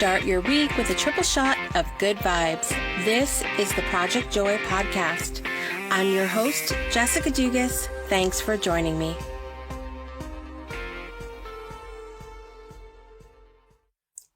Start your week with a triple shot of good vibes. This is the Project Joy Podcast. I'm your host, Jessica Dugas. Thanks for joining me.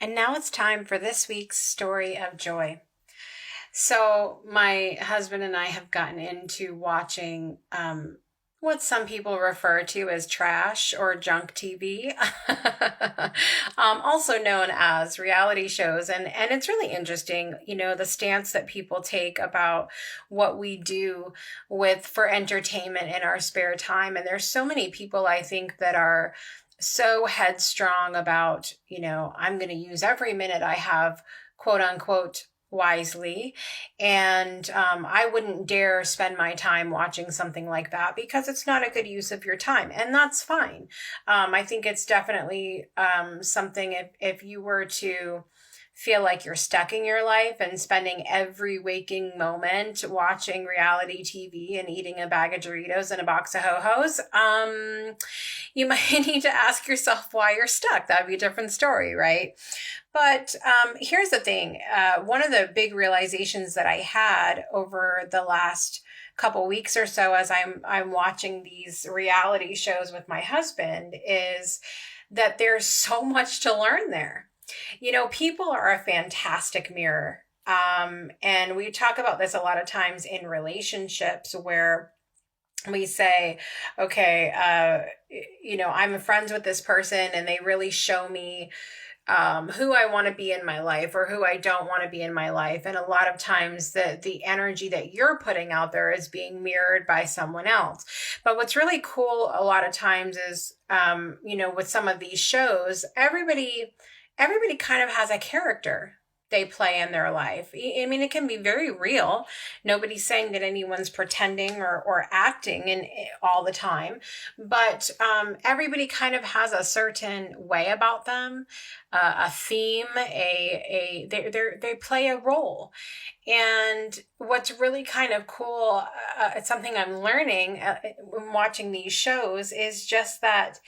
And now it's time for this week's story of joy. So my husband and I have gotten into watching what some people refer to as trash or junk TV, also known as reality shows. And it's really interesting, the stance that people take about what we do for entertainment in our spare time. And there's so many people, I think, that are so headstrong about, I'm going to use every minute I have, quote unquote, wisely. And I wouldn't dare spend my time watching something like that because it's not a good use of your time. And that's fine. I think it's definitely something if you were to feel like you're stuck in your life and spending every waking moment watching reality TV and eating a bag of Doritos and a box of Ho-Hos, you might need to ask yourself why you're stuck. That'd be a different story, right? But here's the thing. One of the big realizations that I had over the last couple weeks or so as I'm watching these reality shows with my husband is that there's so much to learn there. People are a fantastic mirror. And we talk about this a lot of times in relationships where we say, okay, I'm friends with this person and they really show me who I want to be in my life or who I don't want to be in my life. And a lot of times the energy that you're putting out there is being mirrored by someone else. But what's really cool a lot of times is, with some of these shows, everybody kind of has a character they play in their life. I mean, it can be very real. Nobody's saying that anyone's pretending or acting all the time, but everybody kind of has a certain way about them, a theme, they play a role. And what's really kind of cool, it's something I'm learning when watching these shows, is just that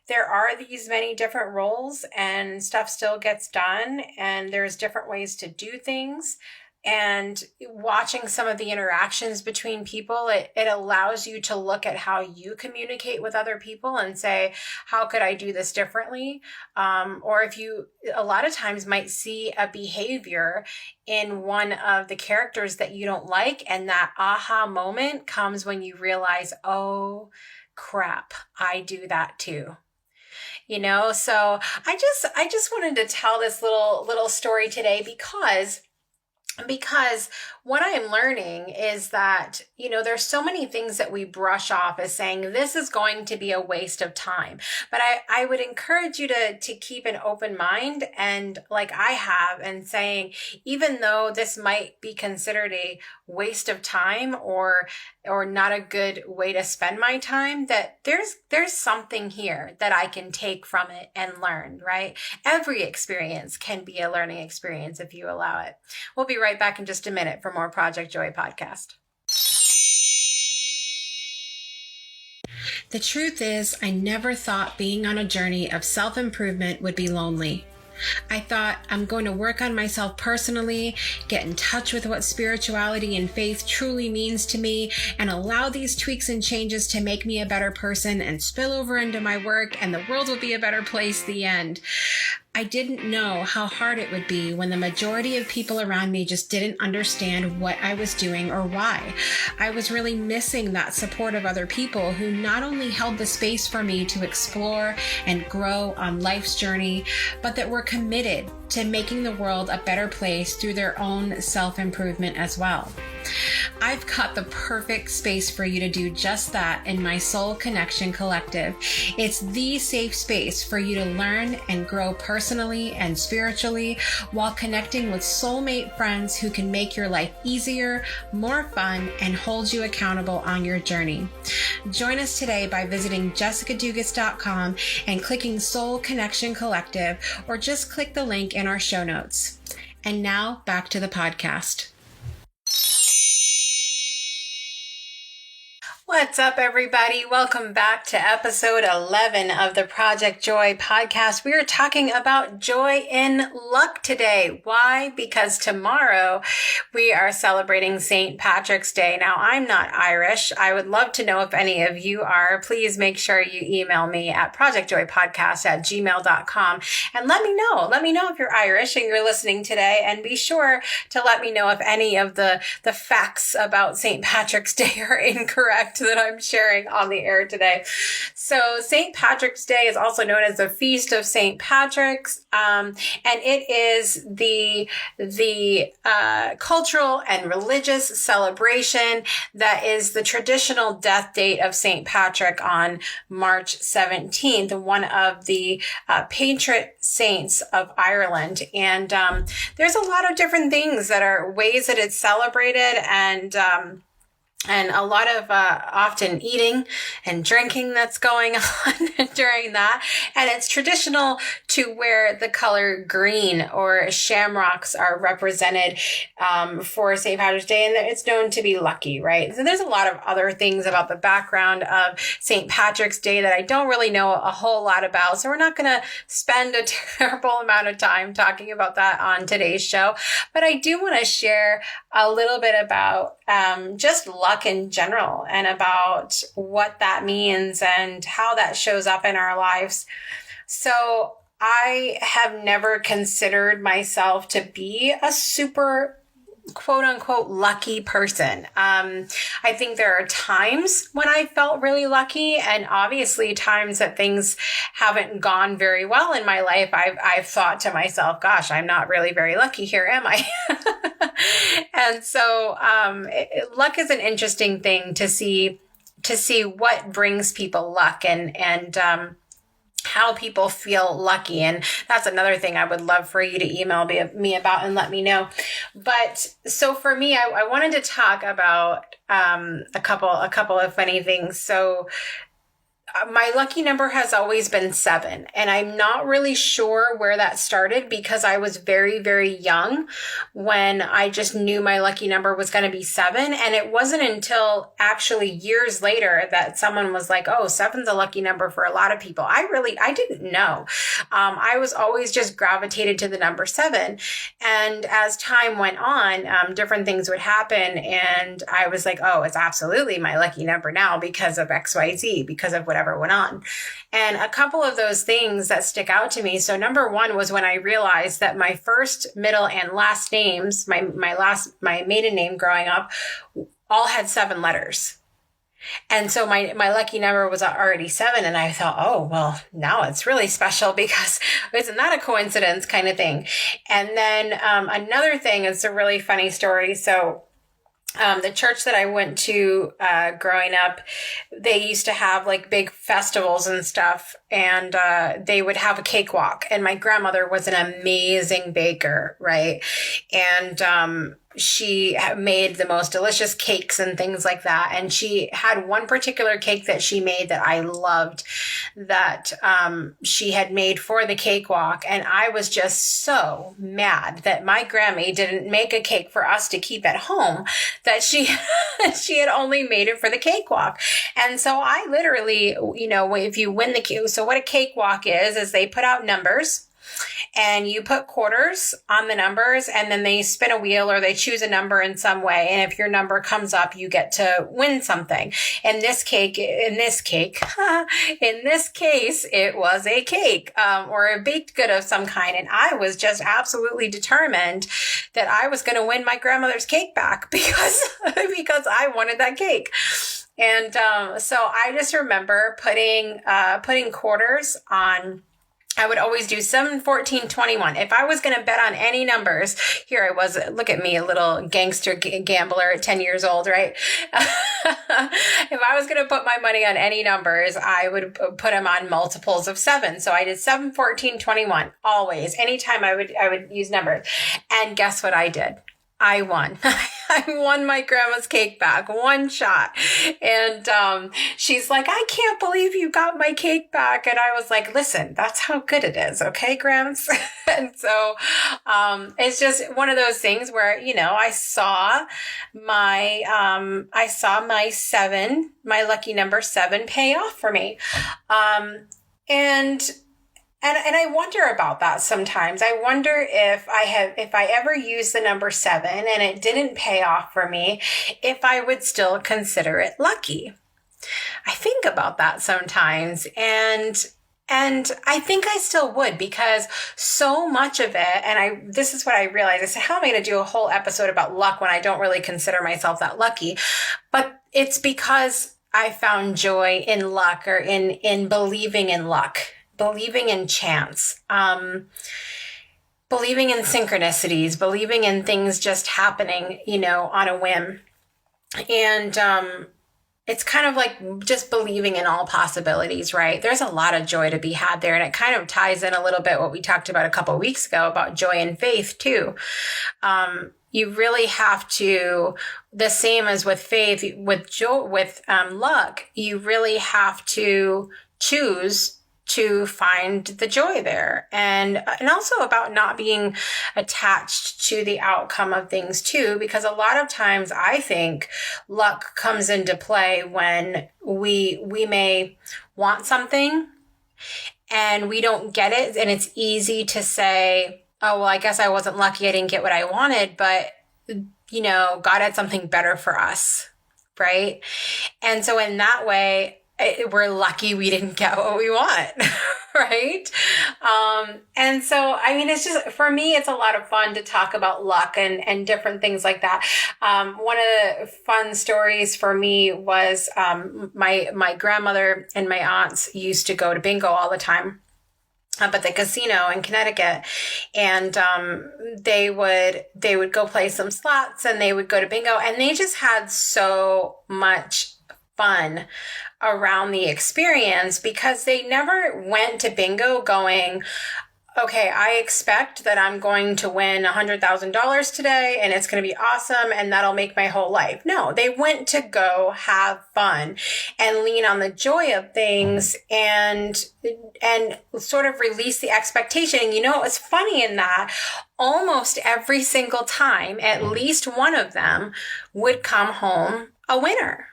there are these many different roles and stuff still gets done and there's different ways to do things. And watching some of the interactions between people, it allows you to look at how you communicate with other people and say, how could I do this differently? Or if you a lot of times might see a behavior in one of the characters that you don't like. And that aha moment comes when you realize, oh crap, I do that too. So I just wanted to tell this little story today because what I'm learning is that, there's so many things that we brush off as saying this is going to be a waste of time. But I would encourage you to keep an open mind and like I have, and saying, even though this might be considered a waste of time or not a good way to spend my time, that there's something here that I can take from it and learn, right? Every experience can be a learning experience if you allow it. We'll be right back in just a minute for more Project Joy Podcast. The truth is, I never thought being on a journey of self-improvement would be lonely. I thought, I'm going to work on myself personally, get in touch with what spirituality and faith truly means to me, and allow these tweaks and changes to make me a better person and spill over into my work, and the world will be a better place, the end. I didn't know how hard it would be when the majority of people around me just didn't understand what I was doing or why. I was really missing that support of other people who not only held the space for me to explore and grow on life's journey, but that were committed to making the world a better place through their own self-improvement as well. I've got the perfect space for you to do just that in my Soul Connection Collective. It's the safe space for you to learn and grow personally and spiritually while connecting with soulmate friends who can make your life easier, more fun, and hold you accountable on your journey. Join us today by visiting jessicadugas.com and clicking Soul Connection Collective, or just click the link in our show notes. And now back to the podcast. What's up, everybody? Welcome back to episode 11 of the Project Joy podcast. We are talking about joy in luck today. Why? Because tomorrow we are celebrating St. Patrick's Day. Now, I'm not Irish. I would love to know if any of you are. Please make sure you email me at projectjoypodcast@gmail.com and let me know. Let me know if you're Irish and you're listening today, and be sure to let me know if any of the facts about St. Patrick's Day are incorrect that I'm sharing on the air today. So St. Patrick's Day is also known as the Feast of St. Patrick's, and it is the cultural and religious celebration that is the traditional death date of St. Patrick on March 17th, one of the patron saints of Ireland. And there's a lot of different things that are ways that it's celebrated, and a lot of often eating and drinking that's going on during that. And it's traditional to wear the color green, or shamrocks are represented for St. Patrick's Day, and it's known to be lucky, right? So there's a lot of other things about the background of St. Patrick's Day that I don't really know a whole lot about. So we're not going to spend a terrible amount of time talking about that on today's show. But I do want to share a little bit about just luck in general, and about what that means and how that shows up in our lives. So I have never considered myself to be a super quote unquote lucky person. I think there are times when I felt really lucky, and obviously times that things haven't gone very well in my life. I've thought to myself, gosh, I'm not really very lucky here, am I? And so luck is an interesting thing to see what brings people luck, and how people feel lucky. And that's another thing I would love for you to email me about and let me know. But so for me, I wanted to talk about a couple of funny things. So my lucky number has always been 7, and I'm not really sure where that started, because I was very, very young when I just knew my lucky number was going to be 7. And it wasn't until actually years later that someone was like, oh, 7's a lucky number for a lot of people. I didn't know. I was always just gravitated to the number 7. And as time went on, different things would happen. And I was like, oh, it's absolutely my lucky number now because of XYZ, because of whatever went on. And a couple of those things that stick out to me. So number one was when I realized that my first, middle, and last names, my maiden name growing up, all had 7 letters. And so my lucky number was already 7. And I thought, oh, well, now it's really special, because isn't that a coincidence kind of thing? And then another thing is a really funny story. So the church that I went to growing up, they used to have like big festivals and stuff, and they would have a cakewalk. And my grandmother was an amazing baker, right? And she made the most delicious cakes and things like that. And she had one particular cake that she made that I loved, that she had made for the cakewalk. And I was just so mad that my Grammy didn't make a cake for us to keep at home, that she had only made it for the cakewalk. And so I literally, if you win the cake, so what a cakewalk is they put out numbers, and you put quarters on the numbers, and then they spin a wheel, or they choose a number in some way. And if your number comes up, you get to win something. In this case, it was a cake, or a baked good of some kind. And I was just absolutely determined that I was going to win my grandmother's cake back, because I wanted that cake. And so I just remember putting quarters on. I would always do 7, 14, 21. If I was going to bet on any numbers, here I was, look at me, a little gangster gambler at 10 years old, right? If I was going to put my money on any numbers, I would put them on multiples of 7. So I did 7, 14, 21, always. Anytime I would use numbers. And guess what I did? I won. I won my grandma's cake back, one shot. And she's like, I can't believe you got my cake back. And I was like, listen, that's how good it is. Okay, Gramps. And so it's just one of those things where, I saw my lucky number 7 pay off for me. And I wonder about that sometimes. I wonder if I ever used the number 7 and it didn't pay off for me, if I would still consider it lucky. I think about that sometimes, and I think I still would, because so much of it, and this is what I realized. I said, how am I going to do a whole episode about luck when I don't really consider myself that lucky? But it's because I found joy in luck, or in believing in luck. Believing in chance, believing in synchronicities, believing in things just happening, on a whim. And it's kind of like just believing in all possibilities, right? There's a lot of joy to be had there. And it kind of ties in a little bit what we talked about a couple of weeks ago about joy and faith too. You really have to, the same as with faith, with joy, with luck, you really have to choose to find the joy there. And also about not being attached to the outcome of things too, because a lot of times I think luck comes into play when we may want something and we don't get it. And it's easy to say, oh, well, I guess I wasn't lucky. I didn't get what I wanted, but God had something better for us. Right. And so in that way, we're lucky we didn't get what we want, right? And so, it's just, for me, it's a lot of fun to talk about luck and different things like that. One of the fun stories for me was my grandmother and my aunts used to go to bingo all the time up at the casino in Connecticut. And they would go play some slots, and they would go to bingo, and they just had so much fun around the experience, because they never went to bingo going, okay, I expect that I'm going to win $100,000 today and it's going to be awesome and that'll make my whole life. No, they went to go have fun and lean on the joy of things and sort of release the expectation. And it was funny in that almost every single time, at least one of them would come home a winner.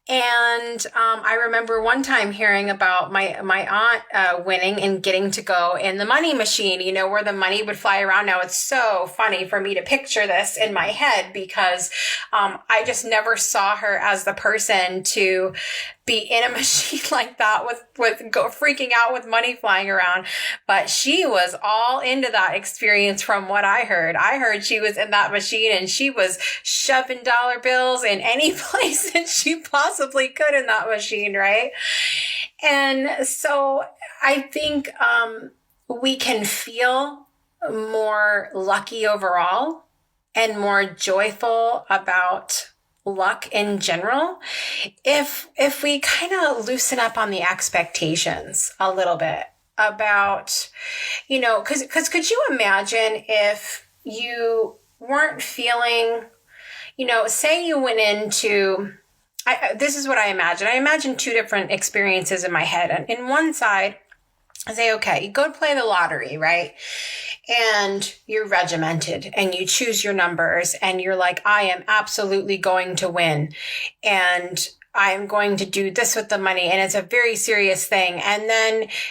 And I remember one time hearing about my aunt winning and getting to go in the money machine, where the money would fly around. Now, it's so funny for me to picture this in my head, because I just never saw her as the person to be in a machine like that with freaking out with money flying around. But she was all into that experience from what I heard. I heard she was in that machine and she was shoving dollar bills in any place that she possibly could in that machine, right? And so I think we can feel more lucky overall and more joyful about luck in general if we kind of loosen up on the expectations a little bit about, because could you imagine if you weren't feeling, say you went into, this is what I imagine. I imagine two different experiences in my head. And in one side, I say, okay, you go to play the lottery, right? And you're regimented and you choose your numbers and you're like, I am absolutely going to win. And I'm going to do this with the money. And it's a very serious thing. And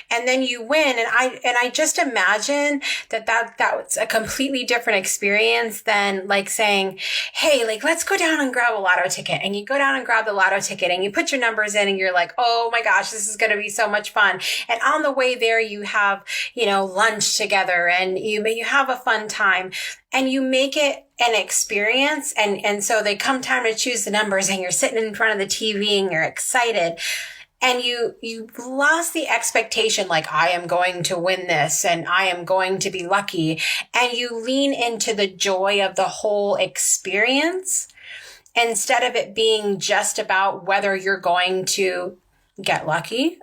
then you win. And I just imagine that's a completely different experience than like saying, hey, like, let's go down and grab a lotto ticket. And you go down and grab the lotto ticket and you put your numbers in and you're like, oh my gosh, this is going to be so much fun. And on the way there, you have, lunch together and you have a fun time and you make it an experience. And so they come time to choose the numbers and you're sitting in front of the TV and you're excited. And you lost the expectation, like, I am going to win this and I am going to be lucky. And you lean into the joy of the whole experience instead of it being just about whether you're going to get lucky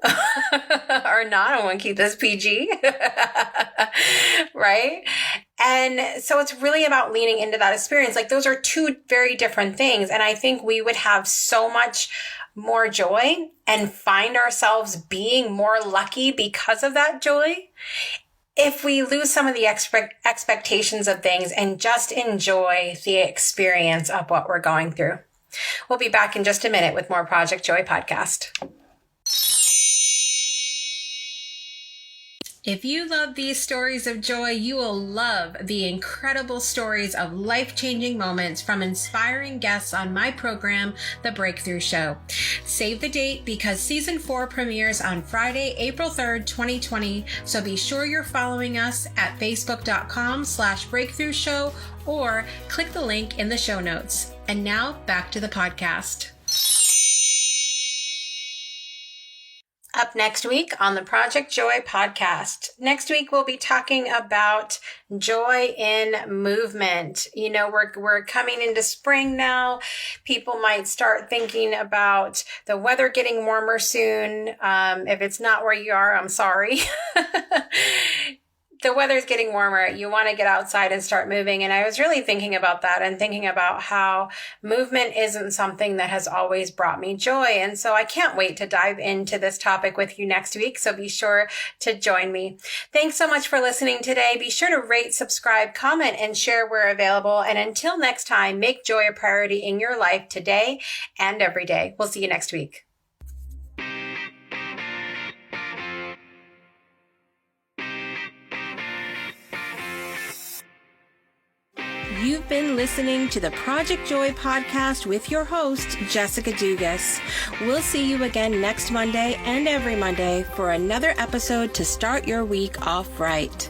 or not. I want to keep this PG, right? And so it's really about leaning into that experience. Like those are two very different things. And I think we would have so much more joy and find ourselves being more lucky because of that joy if we lose some of the expectations of things and just enjoy the experience of what we're going through. We'll be back in just a minute with more Project Joy Podcast. If you love these stories of joy, you will love the incredible stories of life-changing moments from inspiring guests on my program, The Breakthrough Show. Save the date because season 4 premieres on Friday, April 3rd, 2020. So be sure you're following us at facebook.com/breakthrough show or click the link in the show notes. And now back to the podcast. Up next week on the Project Joy podcast. Next week, we'll be talking about joy in movement. You know, we're coming into spring now. People might start thinking about the weather getting warmer soon. If it's not where you are, I'm sorry. The weather's getting warmer. You want to get outside and start moving. And I was really thinking about that and thinking about how movement isn't something that has always brought me joy. And so I can't wait to dive into this topic with you next week. So be sure to join me. Thanks so much for listening today. Be sure to rate, subscribe, comment, and share where available. And until next time, make joy a priority in your life today and every day. We'll see you next week. You've been listening to the Project Joy podcast with your host, Jessica Dugas. We'll see you again next Monday and every Monday for another episode to start your week off right.